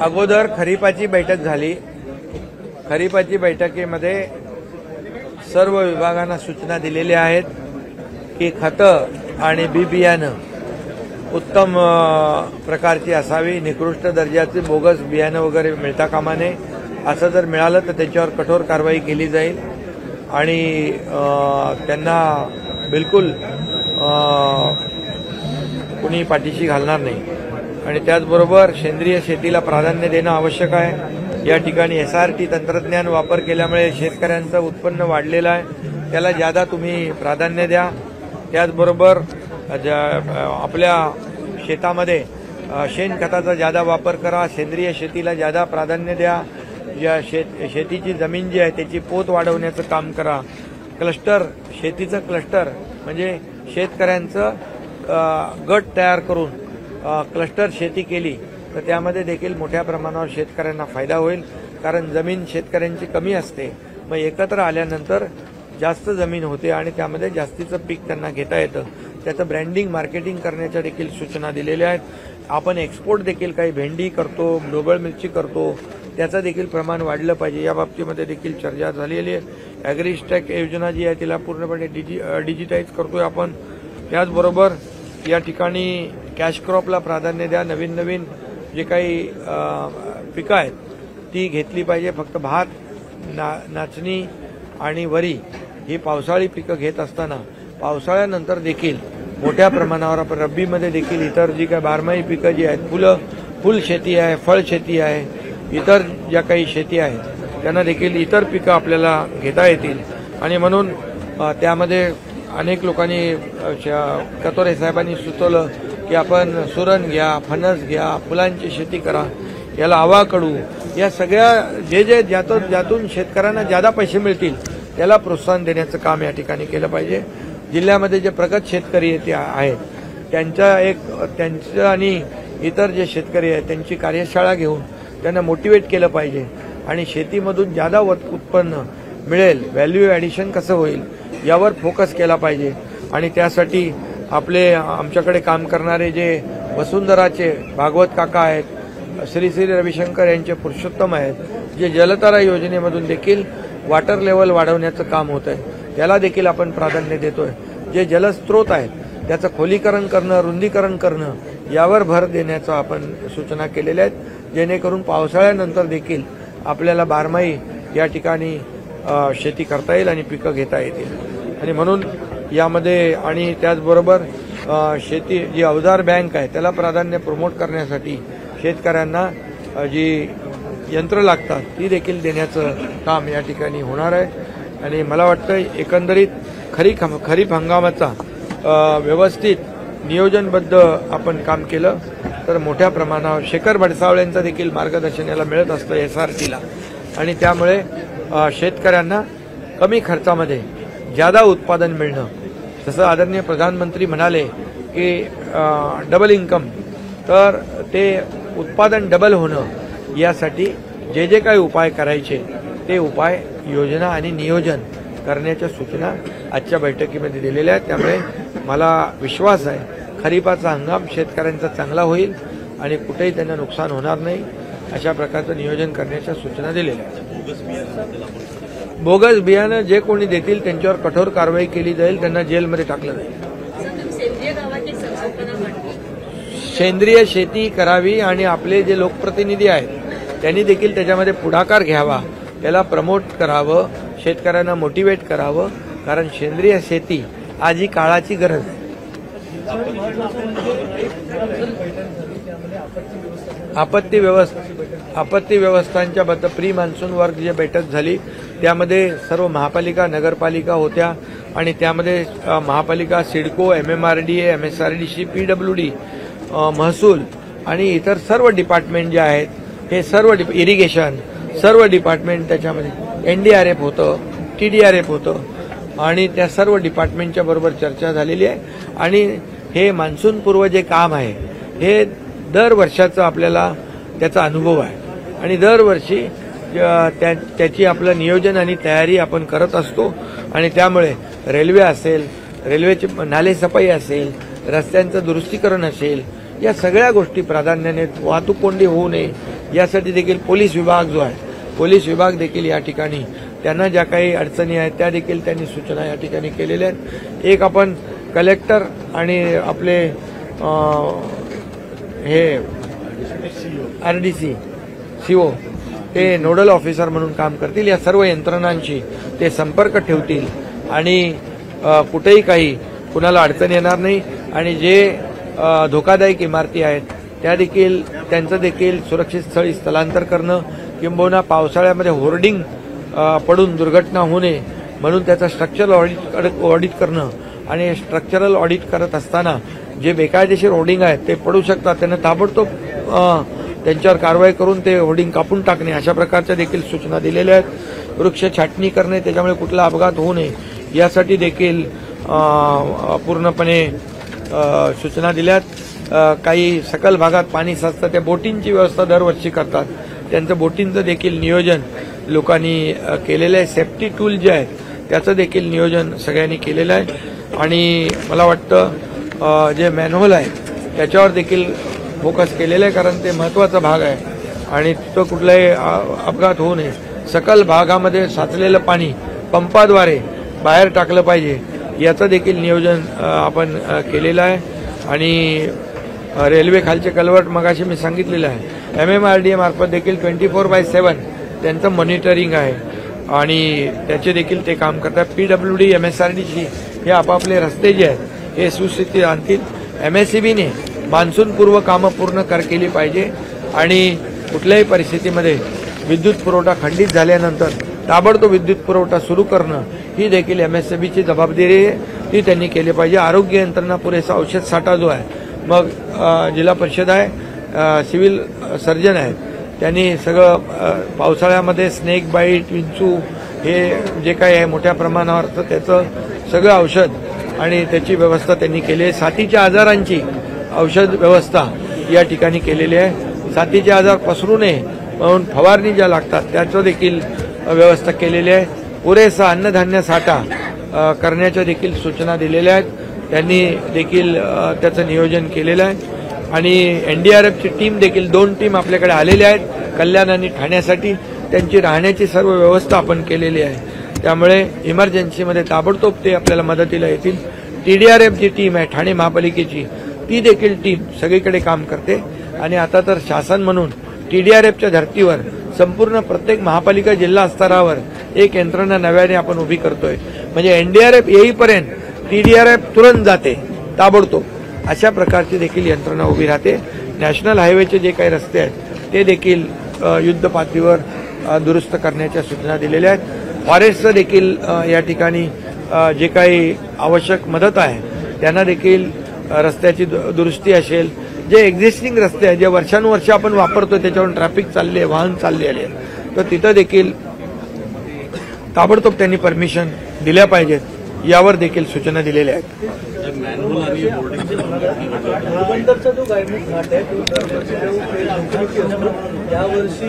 अगोदर खरीपाची बैठक झाली। खरीपाची बैठकीमध्ये सर्व विभागांना सूचना दिलेल्या आहेत की खतं आणि बी बियाणं उत्तम प्रकारची असावी, निकृष्ट दर्जाचे बोगस बियाणं वगैरे मिळता कामा नये। असं जर मिळालं तर त्याच्यावर कठोर कारवाई केली जाईल आणि त्यांना बिलकुल कुणी पाठीशी घालणार नाही। आणि त्याचबरोबर सेंद्रिय शेतीला प्राधान्य देणं आवश्यक आहे। या ठिकाणी SRT तंत्रज्ञान वापर केल्यामुळे शेतकऱ्यांचं उत्पन्न वाढलेलं आहे, त्याला ज्यादा तुम्ही प्राधान्य द्या। त्याचबरोबर आपल्या शेतामध्ये शेणखताचा ज्यादा वापर करा, सेंद्रिय शेतीला ज्यादा प्राधान्य द्या। या शेतीची जमीन जी आहे त्याची पोत वाढवण्याचं काम करा। क्लस्टर शेतीचं क्लस्टर म्हणजे शेतकऱ्यांचं गट तयार करून क्लस्टर शेती केली तर त्यामध्ये देखील मोठ्या प्रमाणावर शेतकऱ्यांना फायदा होईल, कारण जमीन शेतकऱ्यांची कमी असते। मग एकत्र आल्यानंतर जास्त जमीन होते आणि त्यामध्ये जास्तीचं पीक त्यांना घेता येतं। त्याचं ब्रँडिंग मार्केटिंग करण्याच्या देखील सूचना दिलेल्या आहेत। आपण एक्सपोर्ट देखील काही भेंडी करतो, ढोबळ मिरची करतो, त्याचं देखील प्रमाण वाढलं पाहिजे। या बाबतीमध्ये देखील चर्चा झालेली आहे। ॲग्रीस्टॅक योजना जी आहे तिला पूर्णपणे डिजिटाईज करतोय आपण। त्याचबरोबर या ठिकाणी कॅश क्रॉपला प्राधान्य द्या। नवीन नवीन जे काही पिकं आहेत ती घेतली पाहिजे। फक्त भात, नाचणी आणि वरी ही पावसाळी पिकं घेत असताना पावसाळ्यानंतर देखील मोठ्या प्रमाणावर आपण रब्बीमध्ये देखील इतर जी काही बारमाही पिकं जी आहेत, फुल शेती आहे, फळ शेती आहे, इतर ज्या काही शेती आहेत त्यांना देखील इतर पिकं आपल्याला घेता येतील। आणि म्हणून त्यामध्ये अनेक लोकांनी कतोरे साहेबांनी सुचवलं की आपण सुरण घ्या, फणस घ्या, फुलांची शेती करा, याला आवाकडू, या सगळ्या ज्यातून शेतकऱ्यांना ज्यादा पैसे मिळतील त्याला प्रोत्साहन देण्याचं काम या ठिकाणी केलं पाहिजे। जिल्ह्यामध्ये जे प्रगत शेतकरी आहेत त्यांचं आणि इतर जे शेतकरी आहेत त्यांची कार्यशाळा घेऊन त्यांना मोटिवेट केलं पाहिजे आणि शेतीमधून ज्यादा उत्पन्न मिळेल, व्हॅल्यू ॲडिशन कसं होईल यावर फोकस केला पाहिजे। आणि त्यासाठी आमच्याकडे काम करणारे जे वसुंधराचे भागवत काका आहेत, श्री श्री रविशंकर यांचे पुरुषोत्तम आहेत, जे जलतारा योजनेमधून देखील वॉटर लेवल वाढवण्याचं काम होत आहे त्याला देखील आपण प्राधान्य देतोय। जे जलस्रोत आहेत त्याचं खोलीकरण करणं, रुंदीकरण करणं यावर भर देण्याचं आपण सूचना केलेल्या आहेत, जेणेकरून पावसाळ्यानंतर देखील आपल्याला बारमाही या ठिकाणी शेती करता येईल आणि पिकं घेता येतील। आणि म्हणून यामध्ये आणि त्याचबरोबर शेती जी अवजार बँक आहे त्याला प्राधान्य प्रमोट करण्यासाठी शेतकऱ्यांना जी यंत्र लागतात ती देखील देण्याचं काम या ठिकाणी होणार आहे। आणि मला वाटतं एकंदरीत खरीप हंगामाचा व्यवस्थित नियोजनबद्ध आपण काम केलं तर मोठ्या प्रमाणावर शेखर भडसावळ्यांचं देखील मार्गदर्शन याला मिळत असतं SRTला, आणि त्यामुळे शेतकऱ्यांना कमी खर्चामध्ये ज्यादा उत्पादन मिळणं, जसं आदरणीय प्रधानमंत्री म्हणाले की डबल इन्कम, तर ते उत्पादन डबल होणं यासाठी जे काही उपाय करायचे ते उपाय, योजना आणि नियोजन करण्याच्या सूचना आजच्या बैठकीमध्ये दिलेल्या आहेत। त्यामुळे मला विश्वास आहे खरीपाचा हंगाम शेतकऱ्यांचा चांगला होईल आणि कुठेही त्यांना नुकसान होणार नाही, अशा प्रकारचं नियोजन करण्याच्या सूचना दिलेल्या आहेत। बोगस बियाणं जे कोणी देतील त्यांच्यावर कठोर कारवाई केली जाईल, त्यांना जेलमध्ये टाकलं जाईल। सेंद्रिय शेती करावी आणि आपले जे लोकप्रतिनिधी आहेत त्यांनी देखील त्याच्यामध्ये पुढाकार घ्यावा, त्याला प्रमोट करावं, शेतकऱ्यांना मोटिवेट करावं, कारण सेंद्रिय शेती आज ही काळाची गरज आहे। आपत्ती व्यवस्थांच्या बद्दल प्री मान्सून वर्ग जी बैठक झाली त्यामध्ये सर्व महापालिका, नगरपालिका होत्या आणि त्यामध्ये महापालिका, सिडको, MMRDA, MSRDC, PWD, महसूल आणि इतर सर्व डिपार्टमेंट जे आहेत हे सर्व इरिगेशन सर्व डिपार्टमेंट त्याच्यामध्ये NDRF होतं, TDRF होतं आणि त्या सर्व डिपार्टमेंटच्या बरोबर चर्चा झालेली आहे। आणि हे मान्सून पूर्व जे काम आहे हे दर वर्षाचं आपल्याला त्याचा अनुभव आहे आणि दरवर्षी त्याची आपलं नियोजन आणि तयारी आपण करत असतो। आणि त्यामुळे रेल्वे असेल, रेल्वेची नाले सफाई असेल, रस्त्यांचं दुरुस्तीकरण असेल, या सगळ्या गोष्टी प्राधान्याने वाहतूक कोंडी होऊ नये यासाठी देखील पोलीस विभाग जो आहे, पोलीस विभाग देखील या ठिकाणी त्यांना ज्या काही अडचणी आहेत त्या देखील त्यांनी सूचना या ठिकाणी केलेल्या आहेत. एक आपण कलेक्टर आणि आपले हे RDC CO ते नोडल ऑफिसर म्हणून काम करतील. या सर्व यंत्रणांशी ते संपर्क ठेवतील आणि कुठेही काही कुणाला अडचण येणार नाही आणि जे धोकादायक इमारती आहेत त्या देखील त्यांचं देखील सुरक्षित स्थळी स्थलांतर करणं, किंबहुना पावसाळ्यामध्ये होर्डिंग पडून दुर्घटना होऊ नये म्हणून त्याचं स्ट्रक्चरल ऑडिट करणं आणि स्ट्रक्चरल ऑडिट करत असताना जे बेकायदेशीर होर्डिंग आहेत ते पडू शकतात त्यांना ताबडतोब त्यांच्यावर कारवाई करून ते होर्डिंग कापून टाकणे अशा प्रकारच्या देखील सूचना दिलेल्या आहेत. वृक्ष छाटणी करणे, त्याच्यामुळे कुठला अपघात होऊ नये यासाठी देखील पूर्णपणे सूचना दिल्यात. काही सकल भागात पाणी साचतं त्या बोटिंगची व्यवस्था दरवर्षी करतात, त्यांचं बोटिंगचं देखील नियोजन लोकांनी केलेलं आहे. सेफ्टी टूल जे आहेत त्याचं देखील नियोजन सगळ्यांनी केलेलं आहे आणि मला वाटतं जे मॅनहोल आहे त्याच्यावर देखील फोकस केलेलं आहे, कारण ते महत्त्वाचा भाग आहे आणि तिथं कुठलाही अपघात होऊ नये. सकल भागामध्ये साचलेलं पाणी पंपाद्वारे बाहेर टाकलं पाहिजे याचं देखील नियोजन आपण केलेलं आहे. आणि रेल्वे खालचे कलवर्ट मगाशी मी सांगितलेलं आहे, MMRDA मार्फत देखील 24/7 त्यांचं मॉनिटरिंग आहे आणि त्याचे देखील ते काम करतात. PWD MSRDC हे आपापले रस्ते जे आहेत हे सुस्थितीत आणतील. MSEBने मान्सूनपूर्व कामं पूर्ण केली पाहिजे आणि कुठल्याही परिस्थितीमध्ये विद्युत पुरवठा खंडित झाल्यानंतर ताबडतोब विद्युत पुरवठा सुरू करणं ही देखील MSEBची जबाबदारी आहे, ती त्यांनी केली पाहिजे. आरोग्य यंत्रणा पुरेसा औषध साठा जो आहे, मग जिल्हा परिषद आहे, सिव्हिल सर्जन आहेत, त्यांनी सगळं पावसाळ्यामध्ये स्नेक बाईट, विंचू हे जे काही आहे मोठ्या प्रमाणावर तर त्याचं सगळं औषध आणि त्याची व्यवस्था त्यांनी केली आहे. साथीच्या आजारांची औषध व्यवस्था या ठिकाणी केलेली आहे. साथीचे आजार पसरू नये म्हणून फवारणी ज्या लागतात त्याचं देखील व्यवस्था केलेली आहे. पुरेसा अन्नधान्य साठा करण्याच्या देखील सूचना दिलेल्या आहेत, त्यांनी देखील त्याचं नियोजन केलेलं आहे. आणि NDRFची टीम देखील 2 टीम आपल्याकडे आलेल्या आहेत कल्याण आणि ठाण्यासाठी. त्यांची राहण्याची सर्व व्यवस्था आपण केलेली आहे, त्यामुळे इमर्जन्सीमध्ये ताबडतोब ते आपल्याला मदतीला येतील. TDRF जी टीम आहे ठाणे महापालिकेची, ती देखील टीम सगळीकडे काम करते आणि आता तर शासन म्हणून TDRFच्या धर्तीवर संपूर्ण प्रत्येक महापालिका जिल्हा स्तरावर एक यंत्रणा नव्याने आपण उभी करतोय. म्हणजे NDRF येईपर्यंत TDRF तुरंत जाते ताबडतोब, अशा प्रकारची देखील यंत्रणा उभी राहते. नॅशनल हायवेचे जे काही रस्ते आहेत ते देखील युद्ध पातळीवर दुरुस्त करण्याच्या सूचना दिलेल्या आहेत. फॉरेस्टचं देखील या ठिकाणी जे काही आवश्यक मदत आहे त्यांना देखील रस्त्याची दुरुस्ती असेल, जे एक्झिस्टिंग रस्ते आहेत जे वर्षानुवर्ष आपण वापरतो त्याच्यावर ट्रॅफिक चालले, वाहन चालले आले, तर तिथं देखील ताबडतोब त्यांनी परमिशन दिल्या पाहिजेत यावर देखील सूचना दिलेल्या आहेत. पोरबंदरचा जो गायमुख घाट आहे यावर्षी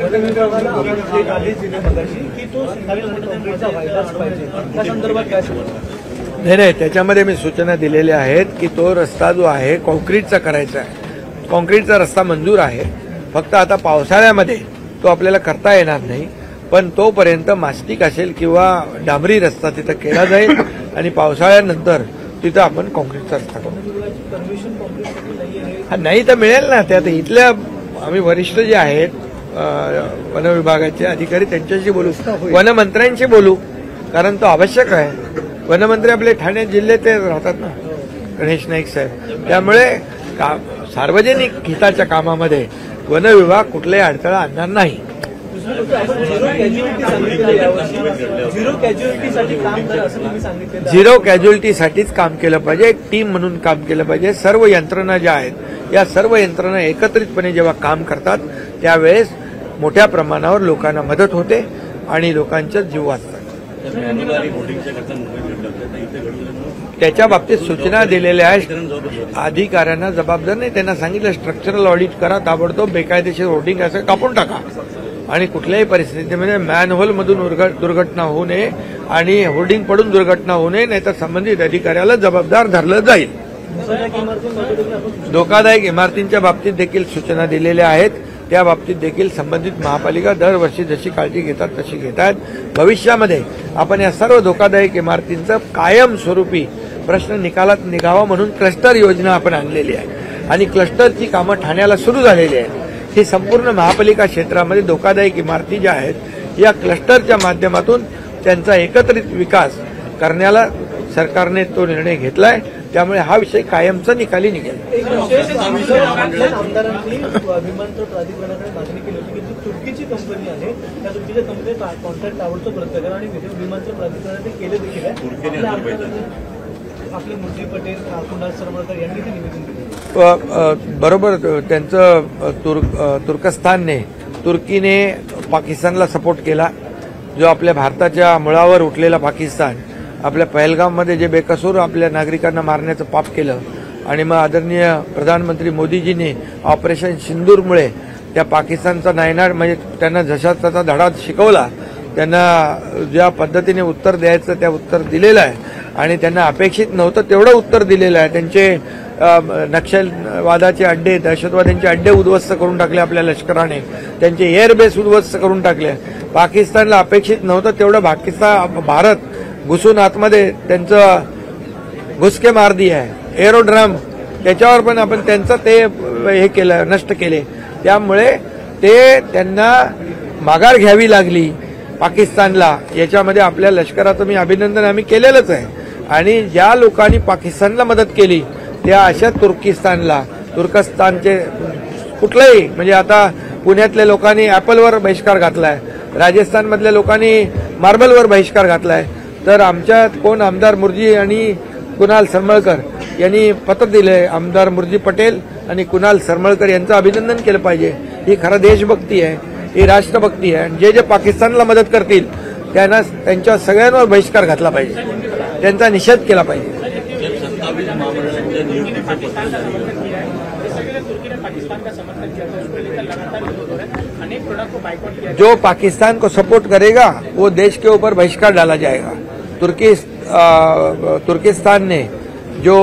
वनविभागाला आपण एक आदेश दिले मगाशी की तो काँक्रीटचा व्हायलाच पाहिजे, त्या संदर्भात काय सांगतो? नाही, त्याच्यामध्ये मी सूचना दिलेल्या आहेत की तो रस्ता जो आहे काँक्रीटचा करायचा आहे. काँक्रीटचा रस्ता मंजूर आहे, फक्त आता पावसाळ्यामध्ये तो आपल्याला करता येणार नाही, पण तोपर्यंत मास्टिक असेल किंवा डांबरी रस्ता तिथं केला जाईल आणि पावसाळ्यानंतर तिथं आपण काँक्रीटचा रस्ता करू. नाही तर मिळेल ना, त्यात इथल्या आम्ही वरिष्ठ जे आहेत वन विभागाचे अधिकारी त्यांच्याशी बोलू, वनमंत्र्यांशी बोलू, कारण तो आवश्यक आहे. वनमंत्री आपले ठाणे जिल्ह्यात राहतात ना, गणेश नाईक साहेब, त्यामुळे सार्वजनिक हिताच्या कामामध्ये वन विभाग कुठलाही अडथळा आणणार नाही. झिरो कॅज्युअलिटीसाठीच काम केलं पाहिजे, एक टीम म्हणून काम केलं पाहिजे. सर्व यंत्रणा ज्या आहेत या सर्व यंत्रणा एकत्रितपणे जेव्हा काम करतात त्यावेळेस मोठ्या प्रमाणावर लोकांना मदत होते आणि लोकांचे जीव वाचतात. त्याच्या बाबतीत सूचना दिलेल्या आहेत, अधिकाऱ्यांना जबाबदार नाही, त्यांना सांगितलं स्ट्रक्चरल ऑडिट करा, ताबडतोब बेकायदेशीर होर्डिंग असं कापून टाका आणि कुठल्याही परिस्थितीमध्ये मॅनहोलमधून दुर्घटना होऊ नये आणि होर्डिंग पडून दुर्घटना होऊ नये, नाहीतर संबंधित अधिकाऱ्याला जबाबदार धरलं जाईल. धोकादायक इमारतींबाबत देखील आपण धोकादायक इमारतींच्या बाबतीत देखील सूचना दिलेल्या आहेत. त्या बाबतीत देखील संबंधित महापालिका दरवर्षी जशी काळजी घेतात तशी घेतात. भविष्यामध्ये आपण या सर्व धोकादायक इमारतींचं कायमस्वरूपी प्रश्न निकालात निघावा म्हणून क्लस्टर योजना आपण आणलेली आहे आणि क्लस्टरची कामं ठाण्याला सुरू झालेली आहेत. ही संपूर्ण महापालिका क्षेत्रामध्ये धोकादायक इमारती ज्या आहेत या क्लस्टरच्या माध्यमातून त्यांचा एकत्रित विकास करण्याला सरकारने तो निर्णय घेतलाय. त्यामुळे हा विषय कायमचा निकाली निघेल. एक विशेष आमदारांनी विमानतळ प्राधिकरणाकडे मागणी केली होती की जी तुर्कीची कंपनी आहे त्या तुर्कीच्या कंपनीचा कॉन्ट्रॅक्ट ताबडतोब रद्द करा आणि विमानतळ प्राधिकरणाने केले देखील आहे. आपले मुरली पटेल कुणाल सरमळकर यांनी ते निवेदन दिले. बरोबर त्यांचं तुर्कीने पाकिस्तानला सपोर्ट केला. जो आपल्या भारताच्या मुळावर उठलेला पाकिस्तान आपल्या पहलगाममध्ये जे बेकसूर आपल्या नागरिकांना मारण्याचं पाप केलं आणि मग आदरणीय प्रधानमंत्री मोदीजींनी ऑपरेशन सिंदूरमुळे त्या पाकिस्तानचा नायनाट म्हणजे त्यांना जशा त्याचा धडा शिकवला. त्यांना ज्या पद्धतीने उत्तर द्यायचं त्या उत्तर दिलेलं आहे आणि त्यांना अपेक्षित नव्हतं तेवढं उत्तर दिलेलं आहे. त्यांचे नक्षलवादाचे अड्डे दहशतवाद्यांचे अड्डे उद्ध्वस्त करून टाकले आपल्या लष्कराने. त्यांचे एअरबेस उद्ध्वस्त करून टाकले. पाकिस्तानला अपेक्षित नव्हतं तेवढं भारत घुसून आतमध्ये त्यांचं घुसके मार दिए आहे. एरोड्रम त्याच्यावर पण आपण त्यांचं ते हे केलं नष्ट केले. त्यामुळे त्यांना माघार घ्यावी लागली पाकिस्तानला. याच्यामध्ये आपल्या लष्कराचं मी अभिनंदन आम्ही केलेलंच आहे. आणि ज्या लोकांनी पाकिस्तानला मदत केली त्या अशा तुर्कस्तानचे कुठलंही म्हणजे आता पुण्यातल्या लोकांनी ॲपलवर बहिष्कार घातलाय. राजस्थानमधल्या लोकांनी मार्बलवर बहिष्कार घातलाय. तर आमच्यात कोण आमदार मुर्जी आणि कुणाल सरमळकर यांनी पत्र दिले. आमदार मुर्जी पटेल आणि कुणाल सरमळकर यांचं अभिनंदन केलं पाहिजे. ही खरं देशभक्ती आहे. ही राष्ट्रभक्ती आहे. आणि जे पाकिस्तानला मदत करतील त्यांना त्यांच्या सगळ्यांवर बहिष्कार घातला पाहिजे. त्यांचा निषेध केला पाहिजे. जो पाकिस्तान को सपोर्ट करेगा वो देश के ऊपर बहिष्कार डाला जाएगा. तुर्किस्तान ने जो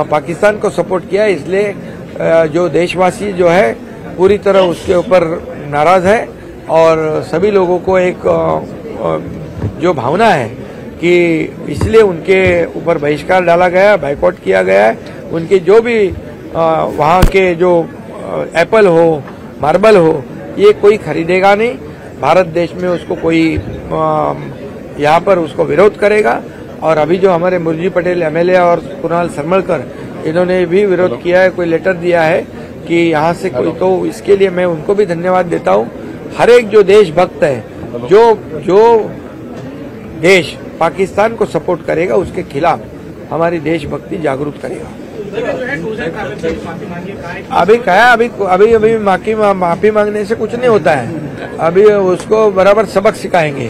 पाकिस्तान को सपोर्ट किया इसलिए जो देशवासी जो है पूरी तरह उसके ऊपर नाराज है और सभी लोगों को एक जो भावना है कि इसलिए उनके ऊपर बहिष्कार डाला गया, बाइकआउट किया गया है. उनके जो भी वहाँ के जो एप्पल हो मार्बल हो ये कोई खरीदेगा नहीं. भारत देश में उसको कोई यहाँ पर उसको विरोध करेगा. और अभी जो हमारे मुर्जी पटेल एमएलए और कुणाल सरमळकर इन्होंने भी विरोध किया है. कोई लेटर दिया है कि यहाँ से कोई, तो इसके लिए मैं उनको भी धन्यवाद देता हूँ. हर एक जो देशभक्त है जो देश पाकिस्तान को सपोर्ट करेगा उसके खिलाफ हमारी देशभक्ति जागरूक करेगा. अभी क्या है, अभी माफी मांगने से कुछ नहीं होता है. अभी उसको बराबर सबक सिखाएंगे.